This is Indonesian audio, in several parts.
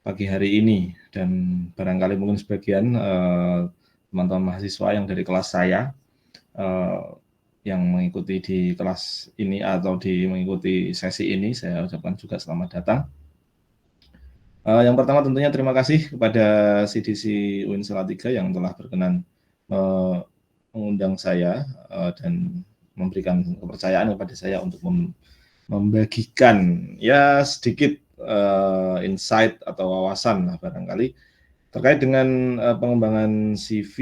pagi hari ini, dan barangkali mungkin sebagian teman-teman mahasiswa yang dari kelas saya yang mengikuti di kelas ini atau mengikuti sesi ini, saya ucapkan juga selamat datang. Yang pertama tentunya terima kasih kepada CDC UIN Salatiga yang telah berkenan mengundang saya dan memberikan kepercayaan kepada saya untuk membagikan ya sedikit insight atau wawasan lah barangkali terkait dengan pengembangan CV,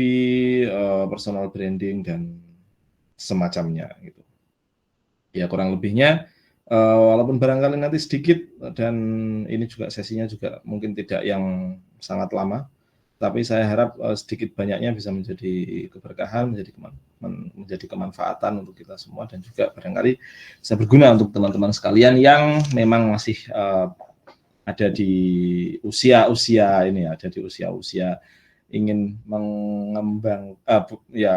personal branding dan semacamnya gitu. Ya kurang lebihnya walaupun barangkali nanti sedikit dan ini juga sesinya juga mungkin tidak yang sangat lama, tapi saya harap sedikit banyaknya bisa menjadi keberkahan, menjadi kemanfaatan untuk kita semua dan juga barangkali bisa berguna untuk teman-teman sekalian yang memang masih ada di usia-usia ini, ada di usia-usia ingin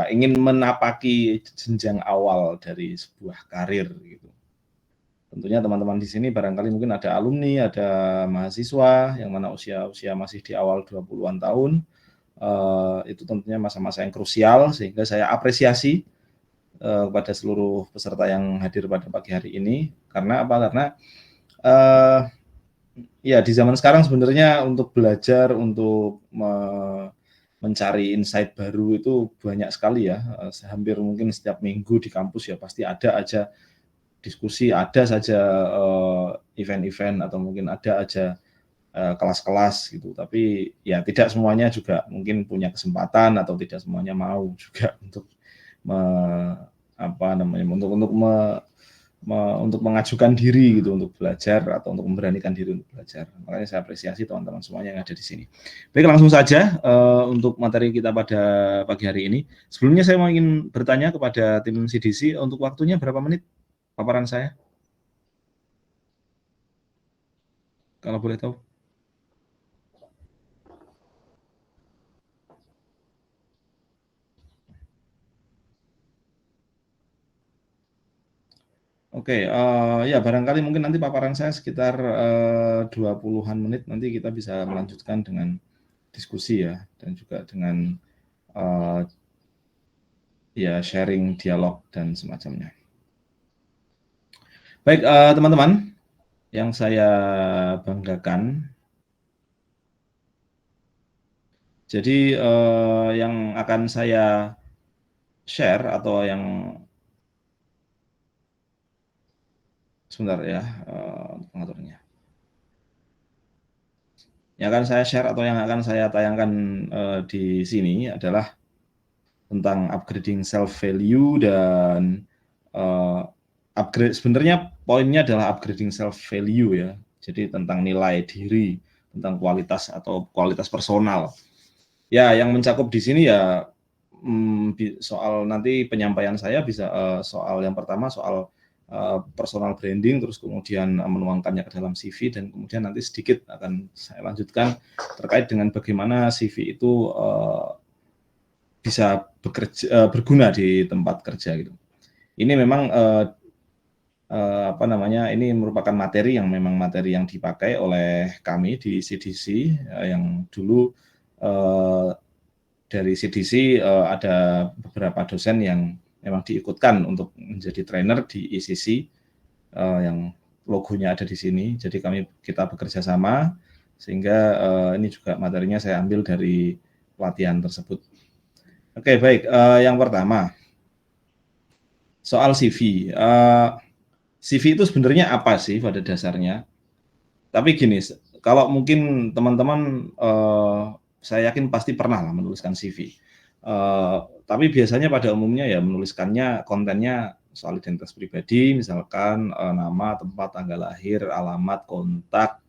ingin menapaki jenjang awal dari sebuah karir gitu. Tentunya teman-teman di sini barangkali mungkin ada alumni, ada mahasiswa yang mana usia masih di awal 20-an tahun. Itu tentunya masa-masa yang krusial sehingga saya apresiasi kepada seluruh peserta yang hadir pada pagi hari ini. Karena apa? Karena ya di zaman sekarang sebenarnya untuk belajar, untuk mencari insight baru itu banyak sekali ya. Hampir mungkin setiap minggu di kampus ya pasti ada aja diskusi, ada saja event-event atau mungkin ada aja kelas-kelas gitu. Tapi ya tidak semuanya juga mungkin punya kesempatan atau tidak semuanya mau juga untuk untuk mengajukan diri gitu untuk belajar atau untuk memberanikan diri untuk belajar. Makanya saya apresiasi teman-teman semuanya yang ada di sini. Baik, langsung saja untuk materi kita pada pagi hari ini. Sebelumnya saya mau ingin bertanya kepada tim CDC untuk waktunya berapa menit paparan saya? Kalau boleh tahu. Oke, ya barangkali mungkin nanti paparan saya sekitar 20-an menit, nanti kita bisa melanjutkan dengan diskusi ya, dan juga dengan ya sharing, dialog, dan semacamnya. Baik, teman-teman yang saya banggakan, jadi yang akan saya share atau yang sebentar ya pengaturnya. Yang akan saya share atau yang akan saya tayangkan di sini adalah tentang upgrading self value dan sebenarnya poinnya adalah upgrading self value ya. Jadi tentang nilai diri, tentang kualitas atau kualitas personal. Ya, yang mencakup di sini ya soal nanti penyampaian saya bisa soal yang pertama soal personal branding, terus kemudian menuangkannya ke dalam CV, dan kemudian nanti sedikit akan saya lanjutkan terkait dengan bagaimana CV itu bisa berguna di tempat kerja gitu. Ini memang ini merupakan materi yang dipakai oleh kami di CDC yang dulu dari CDC ada beberapa dosen yang memang diikutkan untuk menjadi trainer di ICC yang logonya ada di sini. Jadi kita bekerja sama sehingga ini juga materinya saya ambil dari pelatihan tersebut. Oke, baik. Yang pertama soal CV. CV itu sebenarnya apa sih pada dasarnya? Tapi gini, kalau mungkin teman-teman saya yakin pasti pernah lah menuliskan CV. Tapi biasanya pada umumnya ya menuliskannya kontennya soal identitas pribadi, misalkan nama, tempat, tanggal lahir, alamat, kontak,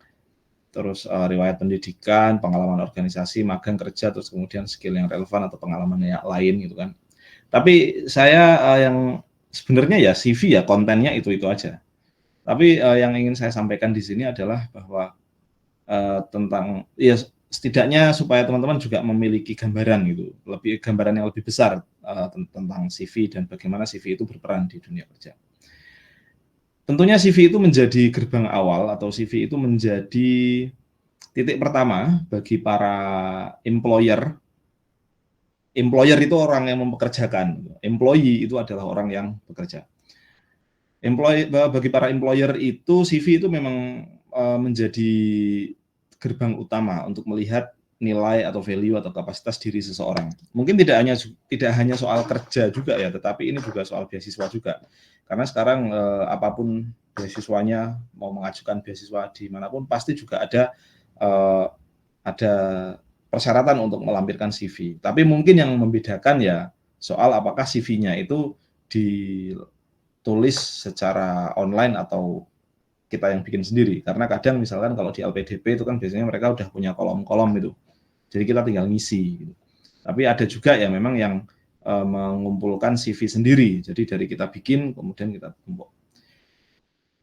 terus riwayat pendidikan, pengalaman organisasi, magang, kerja, terus kemudian skill yang relevan atau pengalaman yang lain gitu kan. Tapi saya yang sebenarnya ya CV ya kontennya itu aja. Tapi yang ingin saya sampaikan di sini adalah bahwa tentang ya setidaknya supaya teman-teman juga memiliki gambaran gitu, gambaran yang lebih besar tentang CV dan bagaimana CV itu berperan di dunia kerja. Tentunya CV itu menjadi gerbang awal atau CV itu menjadi Titik pertama bagi para employer itu orang yang mempekerjakan, employee itu adalah orang yang bekerja. Bagi para employer itu CV itu memang menjadi gerbang utama untuk melihat nilai atau value atau kapasitas diri seseorang. Mungkin tidak hanya soal kerja juga ya, tetapi ini juga soal beasiswa juga. Karena sekarang apapun beasiswanya, mau mengajukan beasiswa dimanapun pasti juga ada persyaratan untuk melampirkan CV. Tapi mungkin yang membedakan ya soal apakah CV-nya itu ditulis secara online atau kita yang bikin sendiri. Karena kadang misalkan kalau di LPDP itu kan biasanya mereka udah punya kolom-kolom gitu. Jadi kita tinggal ngisi gitu. Tapi ada juga ya memang yang mengumpulkan CV sendiri. Jadi dari kita bikin kemudian kita tumpuk.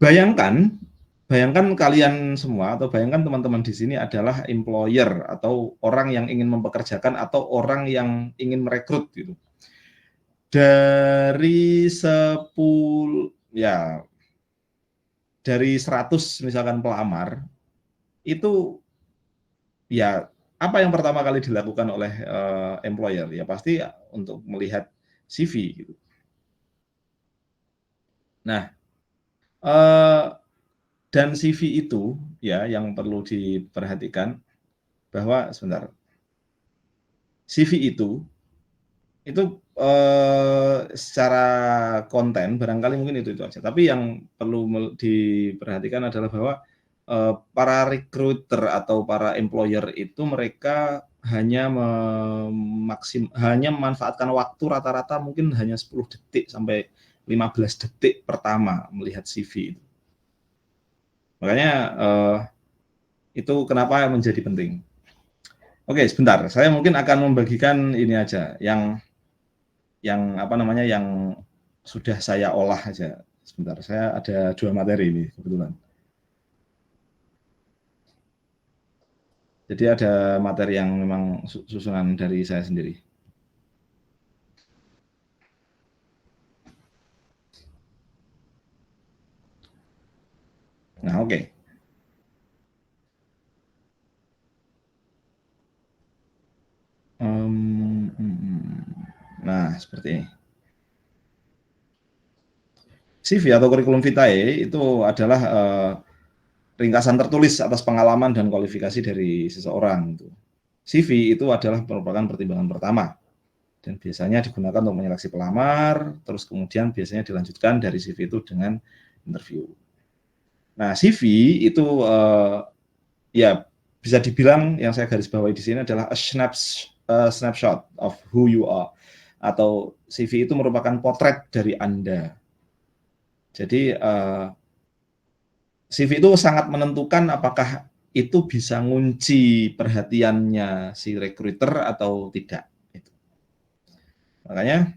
Bayangkan kalian semua atau bayangkan teman-teman di sini adalah employer atau orang yang ingin mempekerjakan atau orang yang ingin merekrut gitu. Dari 100 misalkan pelamar itu ya apa yang pertama kali dilakukan oleh employer ya pasti untuk melihat CV gitu. Nah, dan CV itu ya yang perlu diperhatikan bahwa sebentar. CV itu secara konten barangkali mungkin itu aja. Tapi yang perlu diperhatikan adalah bahwa para recruiter atau para employer itu mereka hanya memanfaatkan waktu rata-rata mungkin hanya 10 detik sampai 15 detik pertama melihat CV itu. Makanya itu kenapa menjadi penting. Oke, sebentar. Saya mungkin akan membagikan ini aja yang sudah saya olah aja. Sebentar, saya ada 2 materi ini kebetulan. Jadi ada materi yang memang susunan dari saya sendiri. Nah, oke. Nah, seperti ini. CV atau kurikulum vitae itu adalah ringkasan tertulis atas pengalaman dan kualifikasi dari seseorang. CV itu adalah merupakan pertimbangan pertama dan biasanya digunakan untuk menyeleksi pelamar, terus kemudian biasanya dilanjutkan dari CV itu dengan interview. Nah, CV itu ya bisa dibilang yang saya garis bawahi di sini adalah a snapshot of who you are, atau CV itu merupakan potret dari Anda. Jadi CV itu sangat menentukan apakah itu bisa ngunci perhatiannya si recruiter atau tidak. Makanya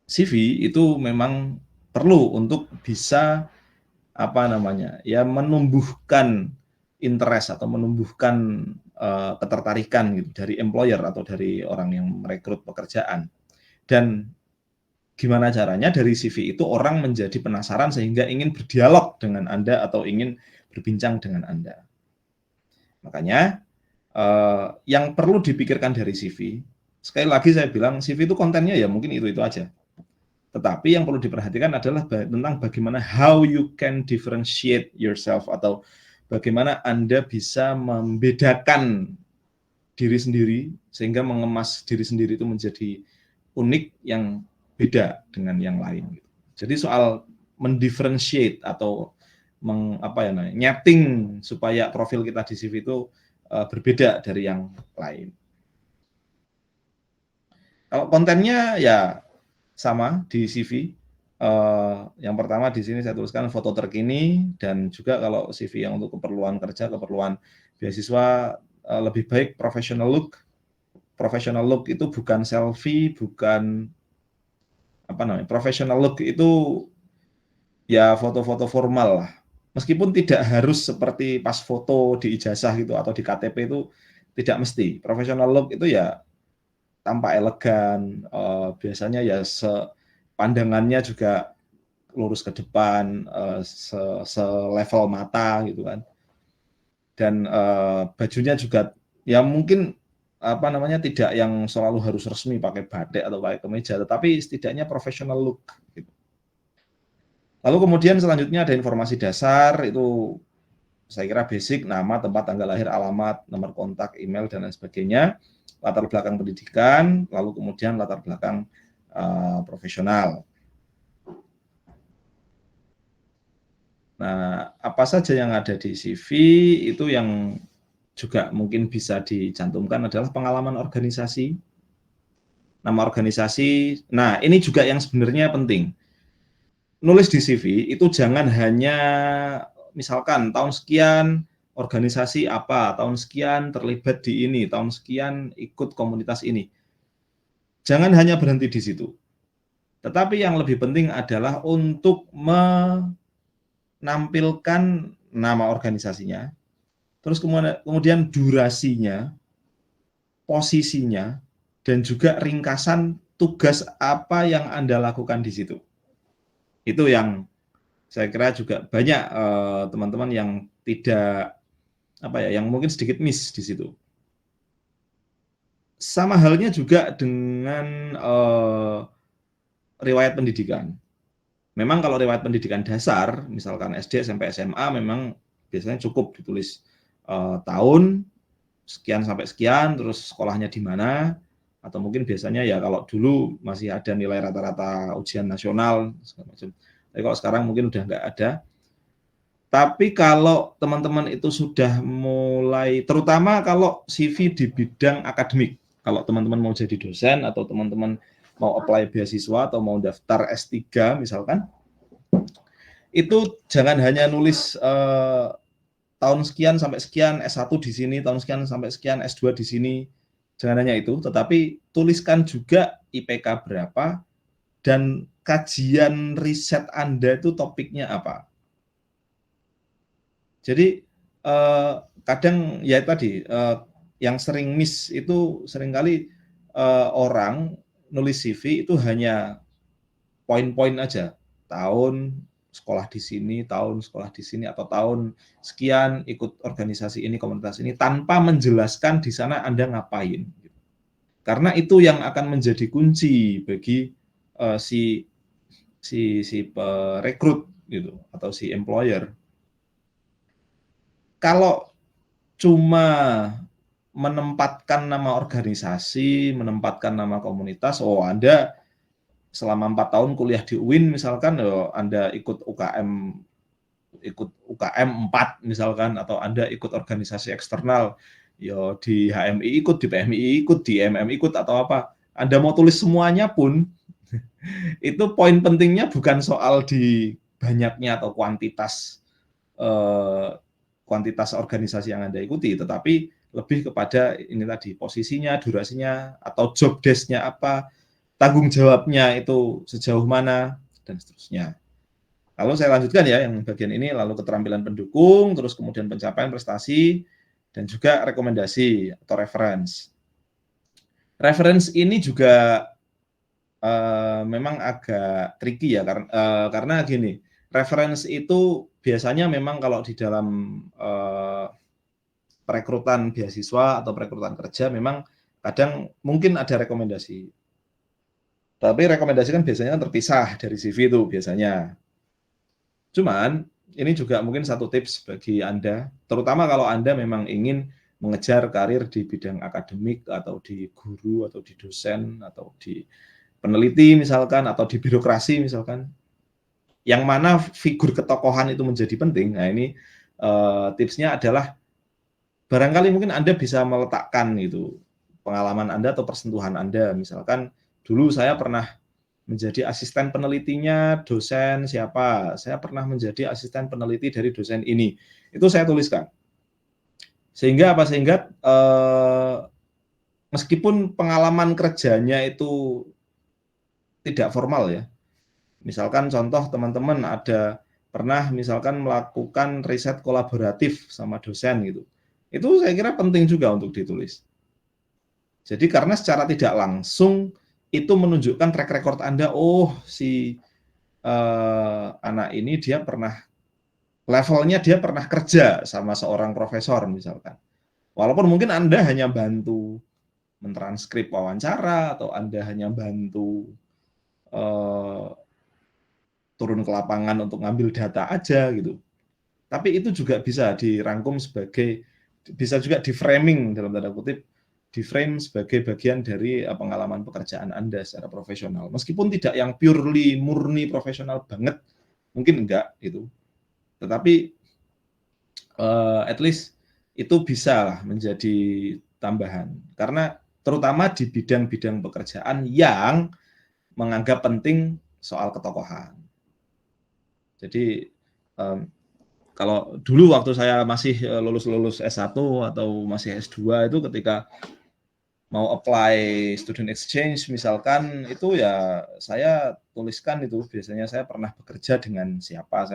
CV itu memang perlu untuk bisa menumbuhkan interest atau menumbuhkan ketertarikan gitu dari employer atau dari orang yang merekrut pekerjaan. Dan gimana caranya dari CV itu orang menjadi penasaran sehingga ingin berdialog dengan Anda atau ingin berbincang dengan Anda. Makanya yang perlu dipikirkan dari CV, sekali lagi saya bilang CV itu kontennya ya mungkin itu aja. Tetapi yang perlu diperhatikan adalah tentang bagaimana how you can differentiate yourself atau bagaimana Anda bisa membedakan diri sendiri sehingga mengemas diri sendiri itu menjadi unik yang beda dengan yang lain. Jadi soal mendifferentiate atau nyating supaya profil kita di CV itu berbeda dari yang lain. Kalau kontennya ya sama di CV. Yang pertama di sini saya tuliskan foto terkini dan juga kalau CV yang untuk keperluan kerja, keperluan beasiswa lebih baik professional look. Professional look itu bukan selfie, bukan professional look itu ya foto-foto formal lah. Meskipun tidak harus seperti pas foto di ijazah gitu atau di KTP itu tidak mesti. Professional look itu ya tampak elegan, biasanya ya pandangannya juga lurus ke depan, selevel mata gitu kan. dan bajunya juga ya mungkin apa namanya tidak yang selalu harus resmi pakai batik atau pakai kemeja, tetapi setidaknya professional look. Gitu. Lalu kemudian selanjutnya ada informasi dasar itu saya kira basic, nama, tempat, tanggal lahir, alamat, nomor kontak, email dan lain sebagainya, latar belakang pendidikan, lalu kemudian latar belakang profesional. Nah, apa saja yang ada di CV itu yang juga mungkin bisa dicantumkan adalah pengalaman organisasi, nama organisasi. Nah, ini juga yang sebenarnya penting. Nulis di CV itu jangan hanya misalkan tahun sekian organisasi apa, tahun sekian terlibat di ini, tahun sekian ikut komunitas ini. Jangan hanya berhenti di situ. Tetapi yang lebih penting adalah untuk menampilkan nama organisasinya, terus kemudian durasinya, posisinya, dan juga ringkasan tugas apa yang Anda lakukan di situ. Itu yang saya kira juga banyak teman-teman yang tidak apa ya, yang mungkin sedikit miss di situ. Sama halnya juga dengan riwayat pendidikan. Memang kalau riwayat pendidikan dasar, misalkan SD, SMP, SMA, memang biasanya cukup ditulis tahun sekian sampai sekian, terus sekolahnya di mana, atau mungkin biasanya ya kalau dulu masih ada nilai rata-rata ujian nasional, segala macam. Tapi kalau sekarang mungkin udah nggak ada. Tapi kalau teman-teman itu sudah mulai, terutama kalau CV di bidang akademik, kalau teman-teman mau jadi dosen atau teman-teman mau apply beasiswa atau mau daftar S3 misalkan, itu jangan hanya nulis tahun sekian sampai sekian, S1 di sini, tahun sekian sampai sekian, S2 di sini, jangan hanya itu, tetapi tuliskan juga IPK berapa dan kajian riset Anda itu topiknya apa. Jadi kadang ya tadi yang sering miss itu seringkali orang nulis CV itu hanya poin-poin aja, tahun sekolah di sini, tahun sekolah di sini, atau tahun sekian ikut organisasi ini, komunitas ini, tanpa menjelaskan di sana Anda ngapain. Karena itu yang akan menjadi kunci bagi si perekrut gitu atau si employer. Kalau cuma menempatkan nama organisasi, menempatkan nama komunitas, oh Anda selama 4 tahun kuliah di UIN misalkan, oh, Anda ikut UKM 4 misalkan, atau Anda ikut organisasi eksternal, yo di HMI ikut, di PMI ikut, di MM ikut, atau apa. Anda mau tulis semuanya pun, itu poin pentingnya bukan soal di banyaknya atau kuantitas organisasi yang Anda ikuti, tetapi lebih kepada ini tadi, posisinya, durasinya, atau job desk-nya apa, tanggung jawabnya itu sejauh mana, dan seterusnya. Lalu saya lanjutkan ya yang bagian ini, lalu keterampilan pendukung, terus kemudian pencapaian prestasi, dan juga rekomendasi atau reference. Reference ini juga memang agak tricky ya, karena gini, reference itu biasanya memang kalau di dalam perekrutan beasiswa atau perekrutan kerja memang kadang mungkin ada rekomendasi. Tapi rekomendasi kan biasanya terpisah dari CV itu biasanya. Cuman ini juga mungkin satu tips bagi Anda, terutama kalau Anda memang ingin mengejar karir di bidang akademik atau di guru atau di dosen atau di peneliti misalkan atau di birokrasi misalkan, yang mana figur ketokohan itu menjadi penting. Nah ini tipsnya adalah barangkali mungkin Anda bisa meletakkan itu pengalaman Anda atau persentuhan Anda. Misalkan dulu saya pernah menjadi asisten penelitinya dosen siapa, saya pernah menjadi asisten peneliti dari dosen ini. Itu saya tuliskan. Sehingga apa? Sehingga meskipun pengalaman kerjanya itu tidak formal ya. Misalkan contoh teman-teman ada pernah misalkan melakukan riset kolaboratif sama dosen gitu. Itu saya kira penting juga untuk ditulis. Jadi karena secara tidak langsung itu menunjukkan track record Anda, oh si anak ini dia pernah levelnya dia pernah kerja sama seorang profesor misalkan. Walaupun mungkin Anda hanya bantu mentranskrip wawancara atau Anda hanya bantu turun ke lapangan untuk ngambil data aja gitu. Tapi itu juga bisa dirangkum sebagai, bisa juga di-framing dalam tanda kutip, di-frame sebagai bagian dari pengalaman pekerjaan Anda secara profesional. Meskipun tidak yang purely murni profesional banget, mungkin enggak gitu. Tetapi at least itu bisa lah menjadi tambahan. Karena terutama di bidang-bidang pekerjaan yang menganggap penting soal ketokohan. Jadi kalau dulu waktu saya masih lulus S1 atau masih S2 itu ketika mau apply student exchange misalkan, itu ya saya tuliskan itu biasanya saya pernah bekerja dengan siapa,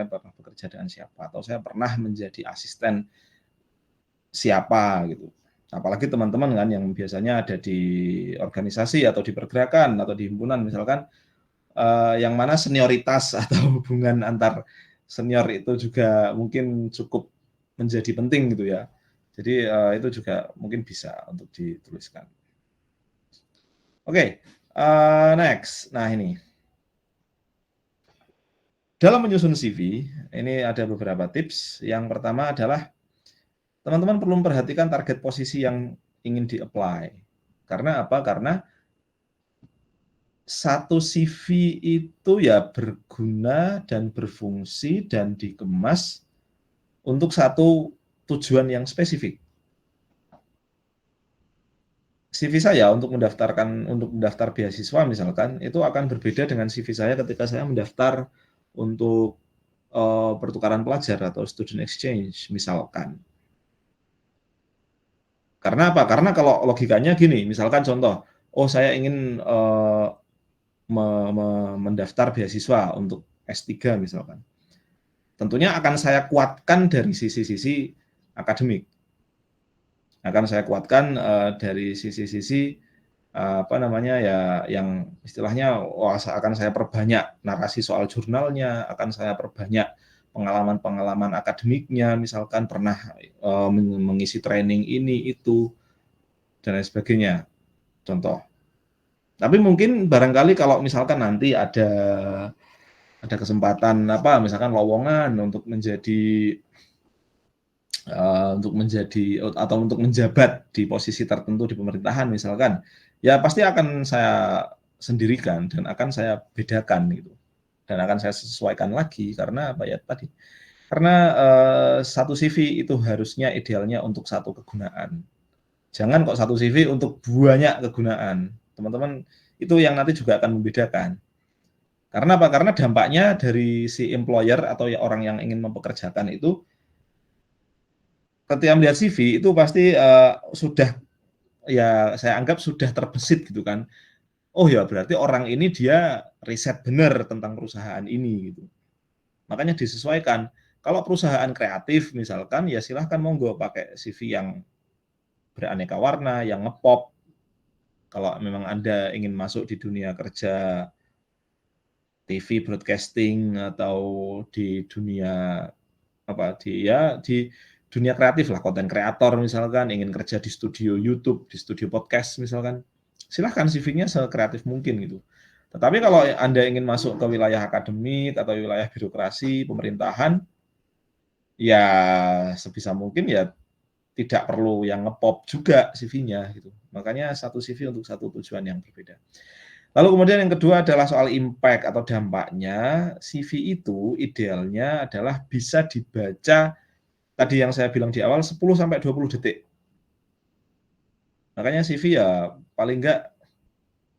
atau saya pernah menjadi asisten siapa gitu. Apalagi teman-teman kan yang biasanya ada di organisasi atau di pergerakan atau di himpunan misalkan, yang mana senioritas atau hubungan antar senior itu juga mungkin cukup menjadi penting gitu ya. Jadi itu juga mungkin bisa untuk dituliskan. Oke, next. Nah ini, dalam menyusun CV, ini ada beberapa tips. Yang pertama adalah teman-teman perlu memperhatikan target posisi yang ingin di-apply. Karena apa? Karena satu CV itu ya berguna dan berfungsi dan dikemas untuk satu tujuan yang spesifik. CV saya untuk mendaftar beasiswa misalkan, itu akan berbeda dengan CV saya ketika saya mendaftar untuk pertukaran pelajar atau student exchange misalkan. Karena apa? Karena kalau logikanya gini, misalkan contoh, oh saya ingin mendaftar beasiswa untuk S3 misalkan. Tentunya akan saya kuatkan dari sisi-sisi akademik. Akan saya kuatkan dari sisi-sisi apa namanya ya, yang istilahnya akan saya perbanyak narasi soal jurnalnya, akan saya perbanyak pengalaman-pengalaman akademiknya, misalkan pernah mengisi training ini itu dan lain sebagainya. Contoh. Tapi mungkin barangkali kalau misalkan nanti ada kesempatan apa misalkan lowongan untuk menjadi atau untuk menjabat di posisi tertentu di pemerintahan misalkan, ya pasti akan saya sendirikan dan akan saya bedakan gitu. Dan akan saya sesuaikan lagi karena apa ya tadi, karena satu CV itu harusnya idealnya untuk satu kegunaan. Jangan kok satu CV untuk banyak kegunaan. Teman-teman, itu yang nanti juga akan membedakan. Karena apa? Karena dampaknya dari si employer atau ya orang yang ingin mempekerjakan itu, ketika melihat CV itu pasti sudah, ya saya anggap sudah terbesit gitu kan. Oh ya berarti orang ini dia riset benar tentang perusahaan ini gitu. Makanya disesuaikan. Kalau perusahaan kreatif misalkan ya silahkan monggo pakai CV yang beraneka warna, yang ngepop. Kalau memang Anda ingin masuk di dunia kerja TV broadcasting atau di dunia apa di dunia kreatif lah, konten kreator misalkan ingin kerja di studio YouTube, di studio podcast misalkan, silahkan CV-nya sekreatif mungkin gitu. Tetapi kalau Anda ingin masuk ke wilayah akademik atau wilayah birokrasi pemerintahan, ya sebisa mungkin ya tidak perlu yang ngepop juga CV-nya gitu. Makanya satu CV untuk satu tujuan yang berbeda. Lalu kemudian yang kedua adalah soal impact atau dampaknya. CV itu idealnya adalah bisa dibaca, tadi yang saya bilang di awal 10 sampai 20 detik. Makanya CV ya paling enggak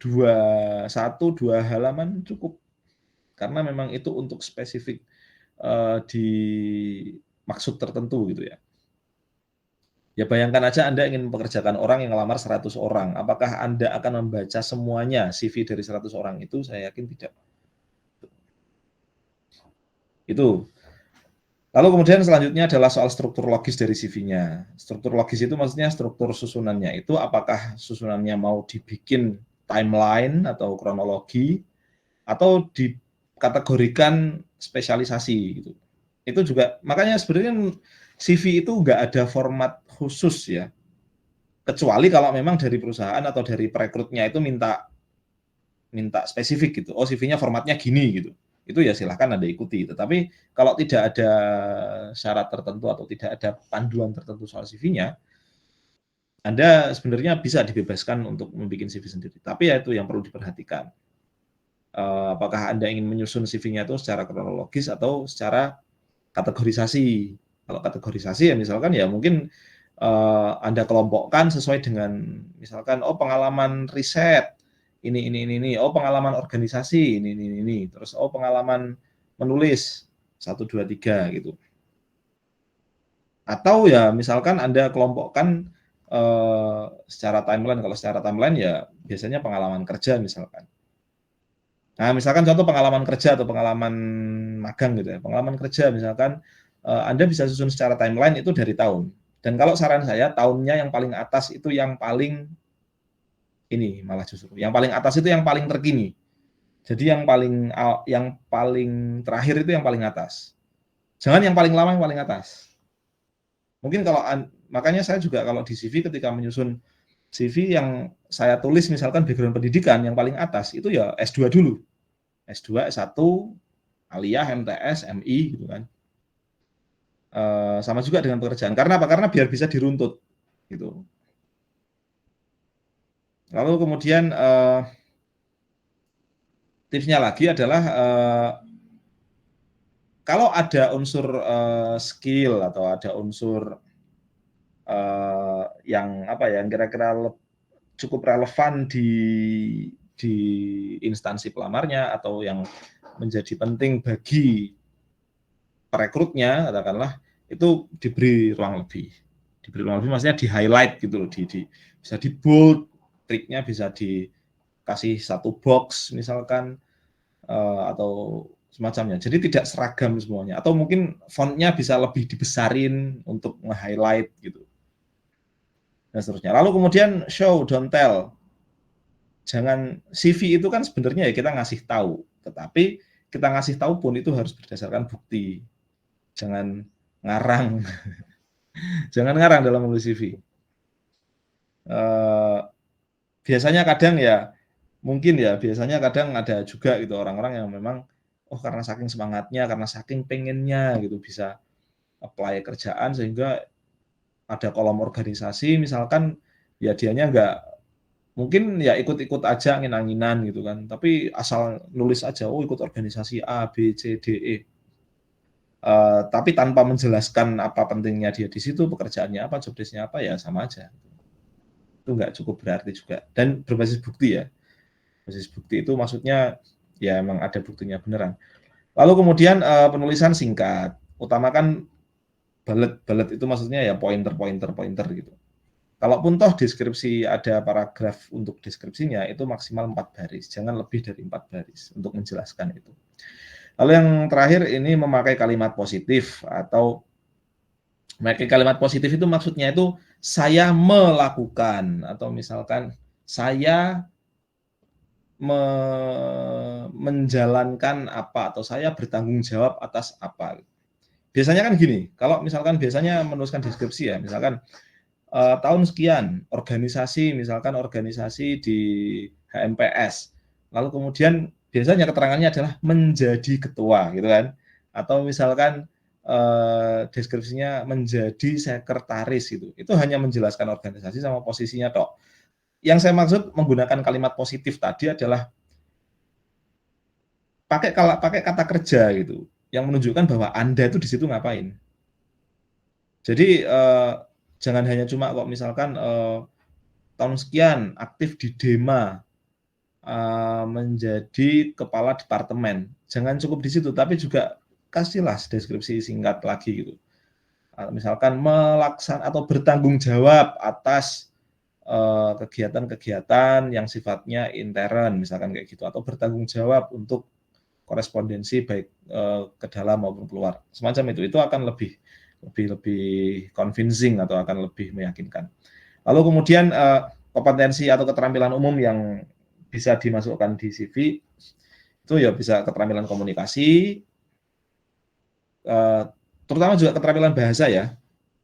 2 halaman cukup. Karena memang itu untuk spesifik di maksud tertentu gitu ya. Ya bayangkan aja Anda ingin mempekerjakan orang yang ngelamar 100 orang. Apakah Anda akan membaca semuanya CV dari 100 orang itu? Saya yakin tidak. Itu. Lalu kemudian selanjutnya adalah soal struktur logis dari CV-nya. Struktur logis itu maksudnya struktur susunannya itu apakah susunannya mau dibikin timeline atau kronologi atau dikategorikan spesialisasi gitu. Itu juga makanya sebenarnya CV itu nggak ada format khusus ya, kecuali kalau memang dari perusahaan atau dari perekrutnya itu minta spesifik gitu. Oh, CV-nya formatnya gini gitu. Itu ya silahkan Anda ikuti. Tetapi kalau tidak ada syarat tertentu atau tidak ada panduan tertentu soal CV-nya, Anda sebenarnya bisa dibebaskan untuk membuat CV sendiri. Tapi ya itu yang perlu diperhatikan. Apakah Anda ingin menyusun CV-nya itu secara kronologis atau secara kategorisasi. Kalau kategorisasi ya misalkan ya mungkin Anda kelompokkan sesuai dengan misalkan pengalaman riset ini, oh pengalaman organisasi ini, terus pengalaman menulis 1 2 3 gitu. Atau ya misalkan Anda kelompokkan secara timeline, kalau secara timeline ya biasanya pengalaman kerja misalkan. Nah, misalkan contoh pengalaman kerja atau pengalaman magang gitu ya. Pengalaman kerja misalkan Anda bisa susun secara timeline itu dari tahun. Dan kalau saran saya tahunnya yang paling atas itu yang paling ini malah justru. Yang paling atas itu yang paling terkini. Jadi yang paling terakhir itu yang paling atas. Jangan yang paling lama yang paling atas. Mungkin kalau makanya saya juga kalau di CV ketika menyusun CV yang saya tulis misalkan background pendidikan yang paling atas itu ya S2 dulu. S2, S1, aliyah, MTS, MI gitu kan. Sama juga dengan pekerjaan. Karena apa? Karena biar bisa diruntut gitu. Lalu kemudian tipsnya lagi adalah kalau ada unsur skill atau ada unsur yang apa ya, yang kira-kira cukup relevan di instansi pelamarnya atau yang menjadi penting bagi perekrutnya, katakanlah itu diberi ruang lebih. Diberi ruang lebih maksudnya di highlight gitu loh, bisa di bold, triknya bisa dikasih satu box misalkan atau semacamnya. Jadi tidak seragam semuanya. Atau mungkin fontnya bisa lebih dibesarin untuk nge-highlight gitu. Dan seterusnya. Lalu kemudian show, don't tell. Jangan CV itu kan sebenarnya ya kita ngasih tahu, tetapi kita ngasih tahu pun itu harus berdasarkan bukti. Jangan ngarang, jangan ngarang dalam menulis CV. Biasanya kadang ya, mungkin ya, biasanya kadang ada juga gitu orang-orang yang memang, karena saking semangatnya, karena saking pengennya gitu bisa apply kerjaan sehingga ada kolom organisasi misalkan, ya dianya nggak mungkin ya ikut-ikut aja angin-anginan gitu kan, tapi asal nulis aja, ikut organisasi A, B, C, D, E. Tapi tanpa menjelaskan apa pentingnya dia di situ, pekerjaannya apa, job desk-nya apa, ya sama aja. Itu nggak cukup berarti juga. Dan berbasis bukti ya. Berbasis bukti itu maksudnya ya emang ada buktinya beneran. Lalu kemudian penulisan singkat. Utamakan bullet itu maksudnya ya pointer gitu. Kalaupun toh deskripsi ada paragraf untuk deskripsinya itu maksimal 4 baris, jangan lebih dari 4 baris untuk menjelaskan itu. Lalu yang terakhir ini memakai kalimat positif atau memakai kalimat positif itu maksudnya itu saya melakukan atau misalkan saya menjalankan apa atau saya bertanggung jawab atas apa. Biasanya kan gini, kalau misalkan biasanya menuliskan deskripsi ya, misalkan tahun sekian misalkan organisasi di HMPS, lalu kemudian biasanya keterangannya adalah menjadi ketua gitu kan, atau misalkan deskripsinya menjadi sekretaris gitu, itu hanya menjelaskan organisasi sama posisinya tok. Yang saya maksud menggunakan kalimat positif tadi adalah pakai kata kerja gitu, yang menunjukkan bahwa Anda itu di situ ngapain. Jadi jangan hanya cuma kok misalkan tahun sekian aktif di Dema menjadi kepala departemen. Jangan cukup di situ, tapi juga kasihlah deskripsi singkat lagi gitu. Misalkan melaksanakan atau bertanggung jawab atas kegiatan-kegiatan yang sifatnya intern, misalkan kayak gitu, atau bertanggung jawab untuk korespondensi baik ke dalam maupun keluar. Semacam itu akan lebih convincing atau akan lebih meyakinkan. Lalu kemudian kompetensi atau keterampilan umum yang bisa dimasukkan di CV itu ya bisa keterampilan komunikasi, terutama juga keterampilan bahasa ya.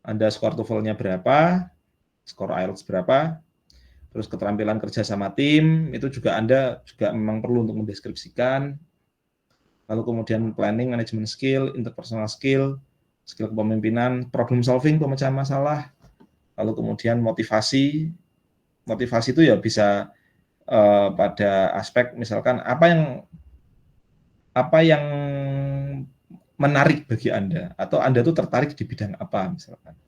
Anda skor TOEFL-nya berapa, skor IELTS berapa, terus keterampilan kerja sama tim, itu juga Anda juga memang perlu untuk mendeskripsikan, lalu kemudian planning, management skill, interpersonal skill, skill kepemimpinan, problem solving, pemecahan masalah, lalu kemudian motivasi. Motivasi itu ya bisa pada aspek misalkan apa yang menarik bagi Anda atau Anda tuh tertarik di bidang apa misalkan.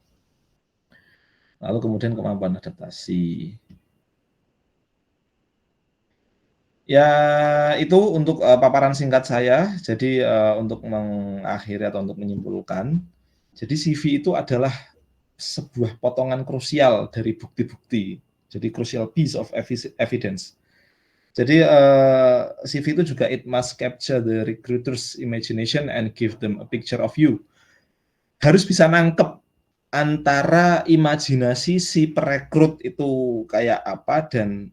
Lalu kemudian kemampuan adaptasi. Ya itu untuk paparan singkat saya. Jadi untuk mengakhiri atau untuk menyimpulkan, jadi CV itu adalah sebuah potongan krusial dari bukti-bukti. Jadi crucial piece of evidence. Jadi CV itu juga it must capture the recruiter's imagination and give them a picture of you. Harus bisa nangkep antara imajinasi si perekrut itu kayak apa dan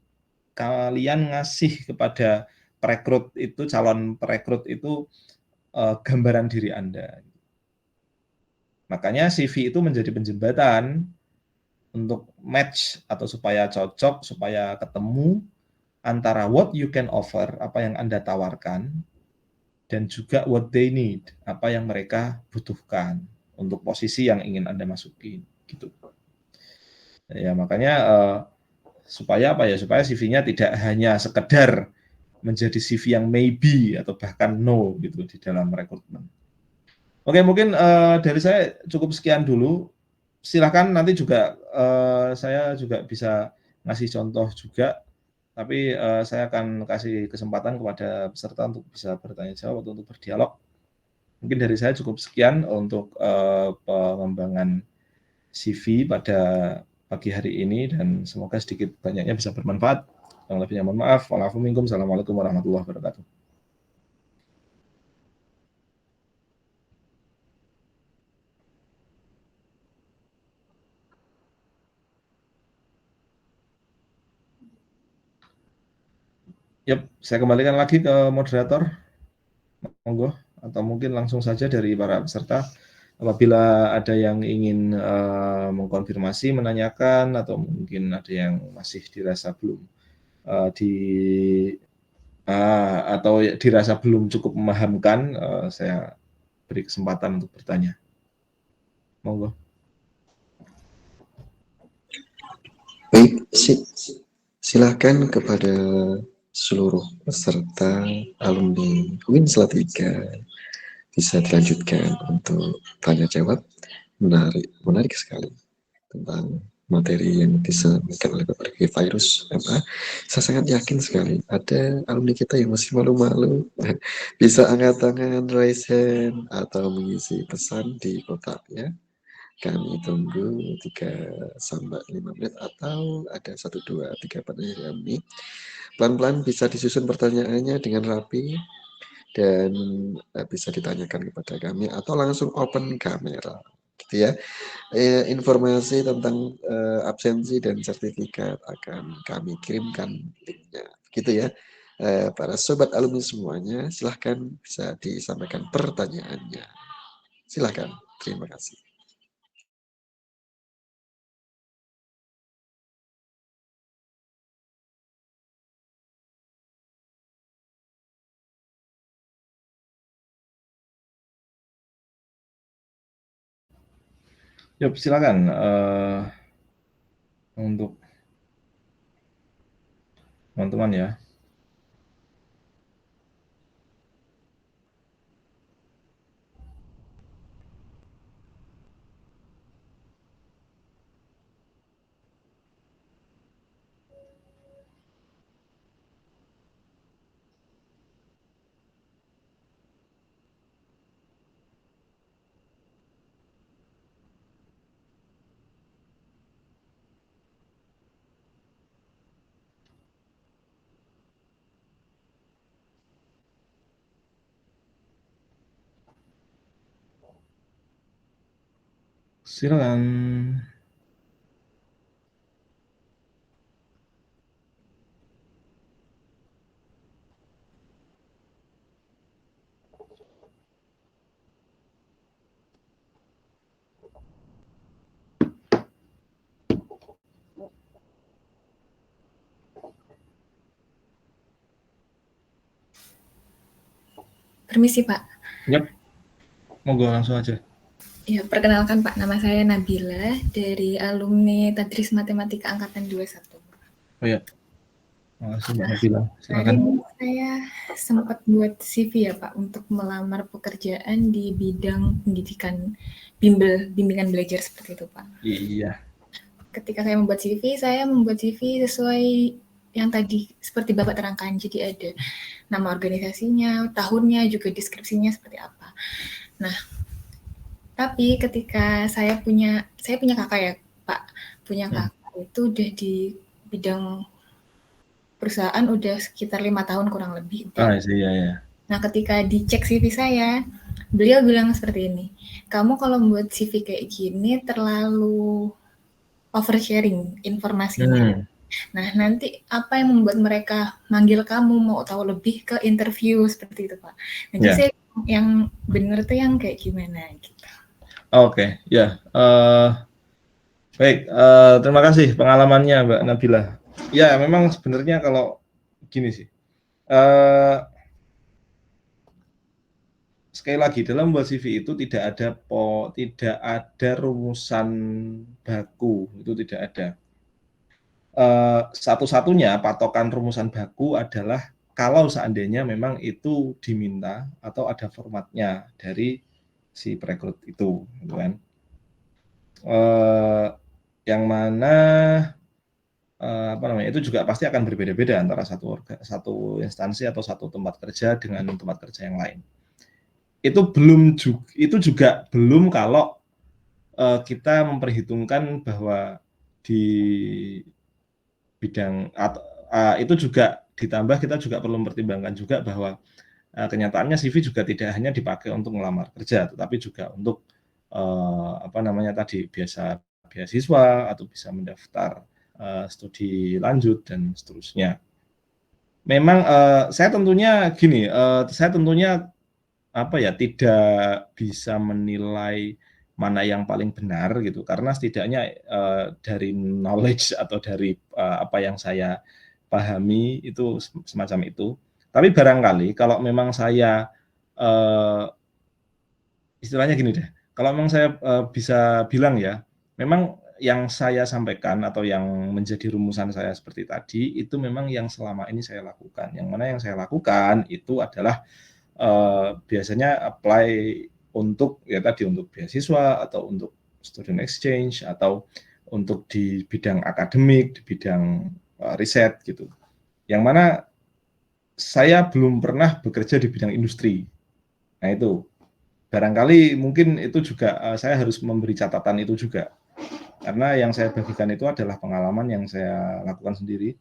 kalian ngasih kepada perekrut itu, calon perekrut itu gambaran diri Anda. Makanya CV itu menjadi penjembatan untuk match atau supaya cocok, supaya ketemu antara what you can offer, apa yang Anda tawarkan, dan juga what they need, apa yang mereka butuhkan untuk posisi yang ingin Anda masukin, gitu. Ya makanya supaya apa ya? Supaya CV-nya tidak hanya sekedar menjadi CV yang maybe atau bahkan no gitu di dalam rekrutmen. Oke, mungkin dari saya cukup sekian dulu. Silahkan nanti juga saya juga bisa ngasih contoh juga, tapi saya akan kasih kesempatan kepada peserta untuk bisa bertanya jawab atau untuk berdialog. Mungkin dari saya cukup sekian untuk pengembangan CV pada pagi hari ini dan semoga sedikit banyaknya bisa bermanfaat. Yang lebihnya mohon maaf. Wassalamualaikum warahmatullahi wabarakatuh. Yap, saya kembalikan lagi ke moderator, monggo, atau mungkin langsung saja dari para peserta. Apabila ada yang ingin mengkonfirmasi, menanyakan, atau mungkin ada yang masih dirasa belum di atau dirasa belum cukup memahamkan, saya beri kesempatan untuk bertanya. Monggo. Baik, silakan kepada seluruh peserta alumni UIN Salatiga bisa dilanjutkan untuk tanya jawab. Menarik sekali tentang materi yang disampaikan oleh Bapak Riki Virus MA. Saya sangat yakin sekali ada alumni kita yang masih malu-malu bisa angkat tangan, raise hand, atau mengisi pesan di kotak ya. Kami tunggu 3-5 menit atau ada 1-2-3 pertanyaan kami. Pelan-pelan bisa disusun pertanyaannya dengan rapi dan bisa ditanyakan kepada kami atau langsung open kamera gitu ya. Informasi tentang absensi dan sertifikat akan kami kirimkan linknya gitu ya. Para sobat alumni semuanya silahkan bisa disampaikan pertanyaannya, silahkan. Terima kasih. Yuk, silakan untuk teman-teman ya. Silakan. Permisi Pak. Yap, monggo langsung aja. Ya, perkenalkan Pak, nama saya Nabila dari alumni Tadris Matematika Angkatan 21. Oh ya, makasih Mbak Nabila. Hari Silakan. ini saya sempat buat CV ya Pak untuk melamar pekerjaan di bidang pendidikan bimbingan belajar seperti itu Pak. Iya. Ketika saya membuat CV sesuai yang tadi seperti Bapak terangkan. Jadi ada nama organisasinya, tahunnya, juga deskripsinya seperti apa. Nah, tapi ketika saya punya kakak ya Pak, punya kakak itu udah di bidang perusahaan udah sekitar 5 tahun kurang lebih. Iya. Nah, ketika dicek CV saya, beliau bilang seperti ini, kamu kalau membuat CV kayak gini terlalu oversharing informasinya. Nah, nanti apa yang membuat mereka manggil kamu mau tahu lebih ke interview seperti itu Pak. Nah, jadi saya yang benar tuh yang kayak gimana gitu. Oke, ya. Baik, terima kasih pengalamannya Mbak Nabila. Ya, memang sebenarnya kalau gini sih, sekali lagi dalam membuat CV itu tidak ada rumusan baku, itu tidak ada. Satu-satunya patokan rumusan baku adalah kalau seandainya memang itu diminta atau ada formatnya dari si perekrut itu, gitu kan. Yang mana itu juga pasti akan berbeda-beda antara satu instansi atau satu tempat kerja dengan tempat kerja yang lain. Itu juga belum kalau kita memperhitungkan bahwa di bidang itu juga ditambah kita juga perlu mempertimbangkan juga bahwa kenyataannya CV juga tidak hanya dipakai untuk melamar kerja, tetapi juga untuk beasiswa atau bisa mendaftar studi lanjut dan seterusnya. Memang saya tentunya tidak bisa menilai mana yang paling benar gitu, karena setidaknya dari knowledge atau dari apa yang saya pahami itu semacam itu. Tapi barangkali kalau memang saya istilahnya gini deh, kalau memang saya bisa bilang ya, memang yang saya sampaikan atau yang menjadi rumusan saya seperti tadi, itu memang yang selama ini saya lakukan. Yang mana yang saya lakukan itu adalah biasanya apply untuk beasiswa atau untuk student exchange atau untuk di bidang akademik, di bidang riset gitu. Yang mana saya belum pernah bekerja di bidang industri. Nah itu, barangkali mungkin itu juga saya harus memberi catatan itu juga. Karena yang saya bagikan itu adalah pengalaman yang saya lakukan sendiri.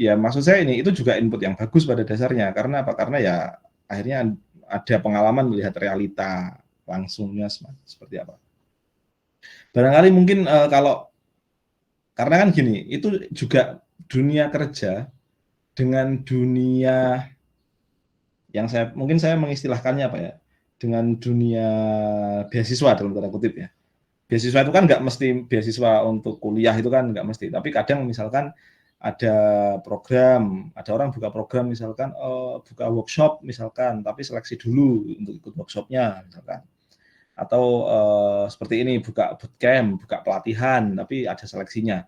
Ya maksud saya itu juga input yang bagus pada dasarnya. Karena apa? Karena ya akhirnya ada pengalaman melihat realita langsungnya seperti apa. Barangkali mungkin karena kan gini, itu juga dunia kerja dengan dunia yang mungkin saya mengistilahkannya apa ya, dengan dunia beasiswa dalam tanda kutip ya. Beasiswa itu kan nggak mesti beasiswa untuk kuliah, itu kan nggak mesti, tapi kadang misalkan ada program, ada orang buka program misalkan buka workshop misalkan, tapi seleksi dulu untuk ikut workshopnya misalkan. Atau seperti ini buka bootcamp, buka pelatihan, tapi ada seleksinya.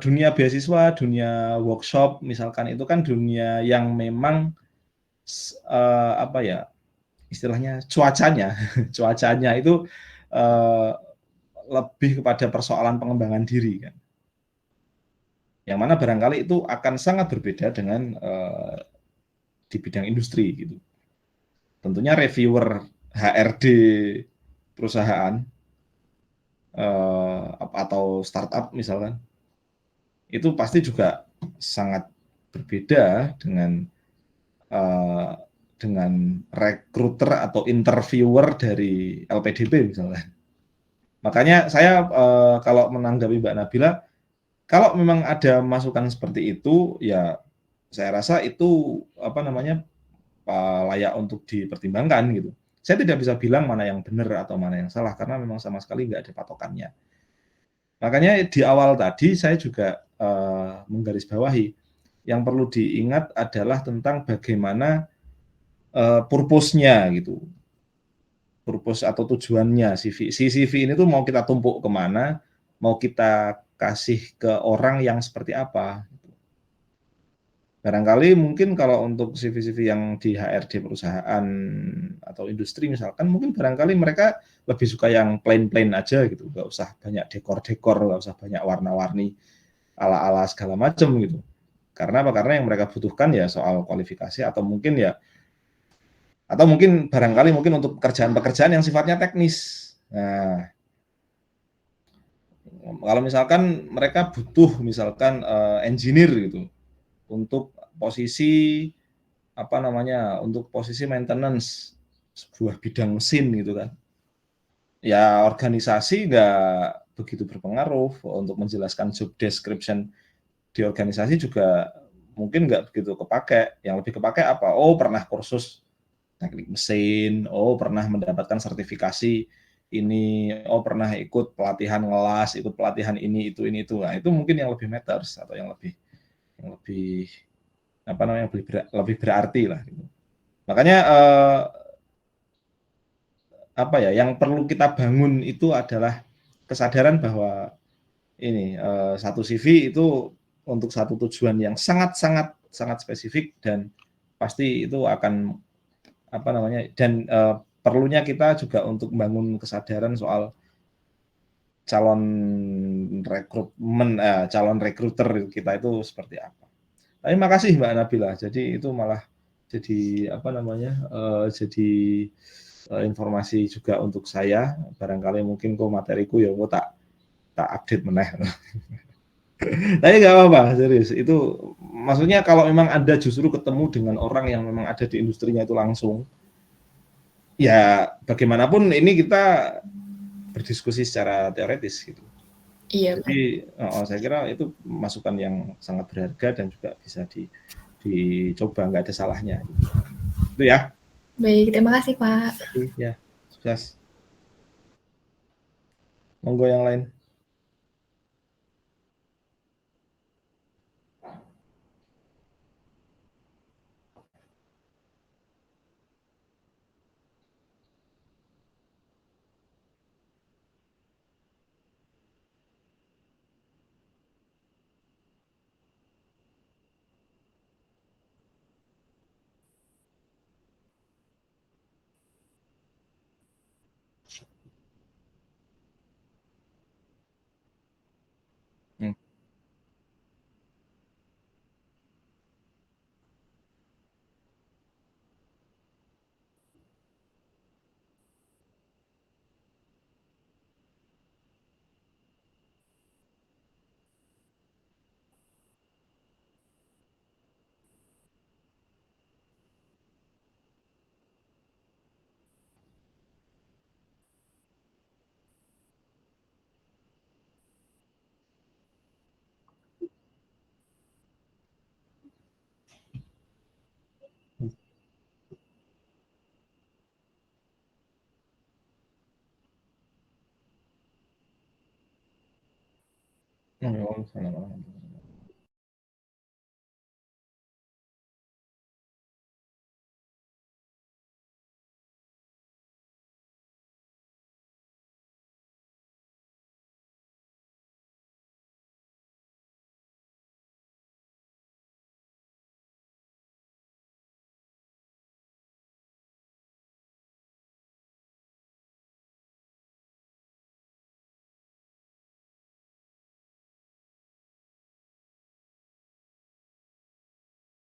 Dunia beasiswa, dunia workshop misalkan itu kan dunia yang memang istilahnya cuacanya itu lebih kepada persoalan pengembangan diri kan. Yang mana barangkali itu akan sangat berbeda dengan di bidang industri gitu. Tentunya reviewer HRD perusahaan atau startup misalkan, itu pasti juga sangat berbeda dengan recruiter atau interviewer dari LPDP misalnya. Makanya saya kalau menanggapi Mbak Nabila, kalau memang ada masukan seperti itu, ya saya rasa itu layak untuk dipertimbangkan gitu. Saya tidak bisa bilang mana yang benar atau mana yang salah karena memang sama sekali nggak ada patokannya. Makanya di awal tadi saya juga menggarisbawahi yang perlu diingat adalah tentang bagaimana purpose-nya gitu. Purpose atau tujuannya CV. Si CV ini tuh mau kita tumpuk kemana, mau kita kasih ke orang yang seperti apa. Barangkali mungkin kalau untuk CV-CV yang di HRD perusahaan atau industri misalkan, mungkin barangkali mereka lebih suka yang plain-plain aja gitu, nggak usah banyak dekor-dekor, nggak usah banyak warna-warni ala-ala segala macam gitu. Karena apa? Karena yang mereka butuhkan ya soal kualifikasi atau mungkin barangkali mungkin untuk pekerjaan-pekerjaan yang sifatnya teknis. Nah, kalau misalkan mereka butuh misalkan engineer gitu untuk posisi apa namanya, untuk posisi maintenance sebuah bidang mesin gitu kan. Ya organisasi nggak begitu berpengaruh untuk menjelaskan job description di organisasi juga mungkin nggak begitu kepakai. Yang lebih kepakai apa? Oh pernah kursus teknik mesin, oh pernah mendapatkan sertifikasi ini, oh pernah ikut pelatihan ngelas, ikut pelatihan ini itu. Nah, itu mungkin yang lebih matters atau yang lebih apa namanya lebih berarti lah. Gitu. Makanya apa ya, yang perlu kita bangun itu adalah kesadaran bahwa ini satu CV itu untuk satu tujuan yang sangat spesifik dan pasti itu akan apa namanya dan perlunya kita juga untuk membangun kesadaran soal calon calon rekruter kita itu seperti apa. Tapi makasih Mbak Nabila. Jadi itu malah jadi apa namanya jadi informasi juga untuk saya. Barangkali mungkin kok materiku ya kok tak update meneh. Tapi nggak apa-apa, serius. Itu maksudnya kalau memang Anda justru ketemu dengan orang yang memang ada di industrinya itu langsung, ya bagaimanapun ini kita berdiskusi secara teoretis gitu. Iya, Pak. Jadi saya kira itu masukan yang sangat berharga dan juga bisa dicoba, nggak ada salahnya. Itu ya. Baik, terima kasih, Pak. Ya, sukses. Monggo yang lain. Hmm. Waalaikumsalam warahmatullahi wabarakatuh.